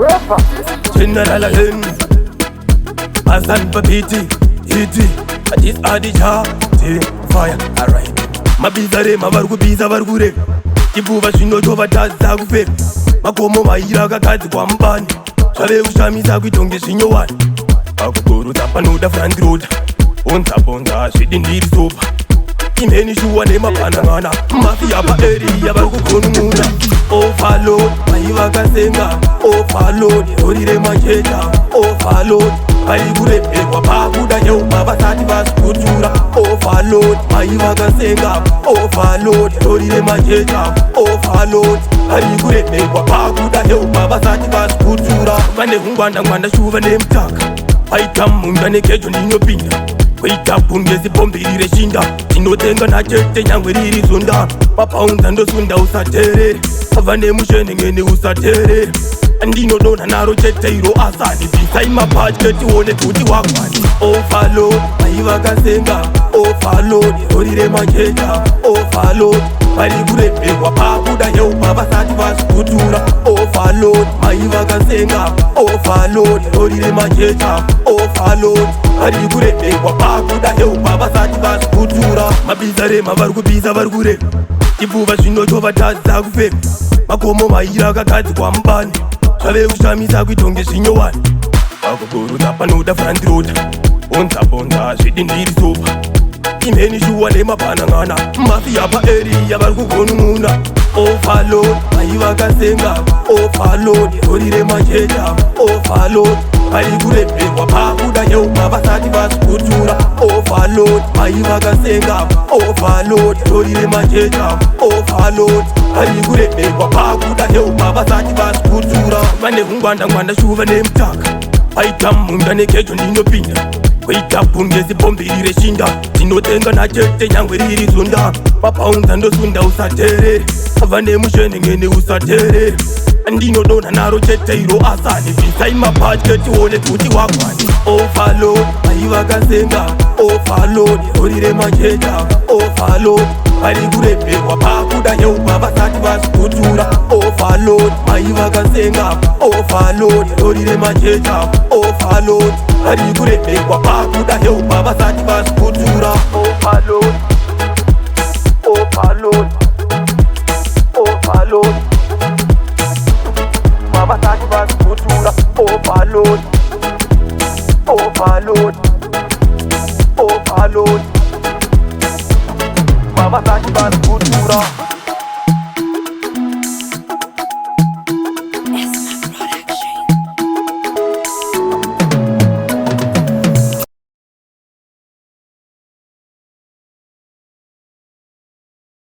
General again, Azan Babiti, Iti, Adis Adija, Fire, alright. Mabizare, Mavargu Biza Vargure, Ibuva Shino Jova Daz Zagufe, Makomo Mairaga Gazi Kwambani, Shale Ushami Zaguitonge Shinyoan, Akuru Tapano da Front Road, Onta, she didn't need soap. Imeni shuwa nema panangana, Mafia pa area Bargu Kununa, Overload, Maiva Kasenga, Overload, Orire Majeta, Overload, Paigure, Wapaguda, Yo, Baba Sativas, Kutura, Overload, Maiva Kasenga, Overload, Orire Majeta, Overload, Paigure, Wapaguda, Yo, Baba Sativas, Kutura, Vane Hungwanda, Wanda Shuva name tak, Paitam Mungane Kejo Nino Pinda. Wait up, ungezi bombi ireshinda Tinotenga na chete nyangwe riri zunda Papaunza ndo sunda usatere Avane mushene ngene usatere Andino dona naro chete iro asani Bisa ima pacheti wone tuti wakwani Overload, maiva kasenga Overload, orire macheta Overload, parigure pewa pakuda yeu Baba sativas kutura Overload, maiva kasenga Overload, orire macheta Overload, parigure pewa pakuda yeu Baba sativas kutura Mabizare mavargu biza vargure Ibuva shino jova taza kufe Makomo mairaga kazi kwa mbani Shale ushamisa kuitonge shinyoani Akukuru tapano da front road Onta, she didn't need soap. Imeni shuwa nema panangana, Mafia pa area Bargu Kununa. Overload, Maiva Kasenga, Overload, Orire Majeta, Overload, Paigure Pewa Pakuda Yo, Baba Sativas Kutura, Overload, Maiva Kasenga, Overload, Orire Majeta, Overload, Paigure Pewa Pakuda Yo, Baba Sativas Kutura. Mane Hungwanda Mwanda Shuva name tak, Paitam Mungane Kejo Nino Pinda. Wait up, ungezi bombi ireshinda Tinotenga na chete nyangwe riri zunda Papaunza ndo sunda usatere Avane mushene ngene usatere Andino dona naro chete iro asani Bisa ima pacheti wone tuti wakwani Overload, maiva kasenga Overload, orire macheta Overload, parigure pewa pakuda yeu Baba sativas kutura Overload, maiva kasenga Overload, orire macheta Overload, parigure pewa pakuda yeu Baba sativas kutura Overload, Overload, Overload, Baba sativas kutura Overload.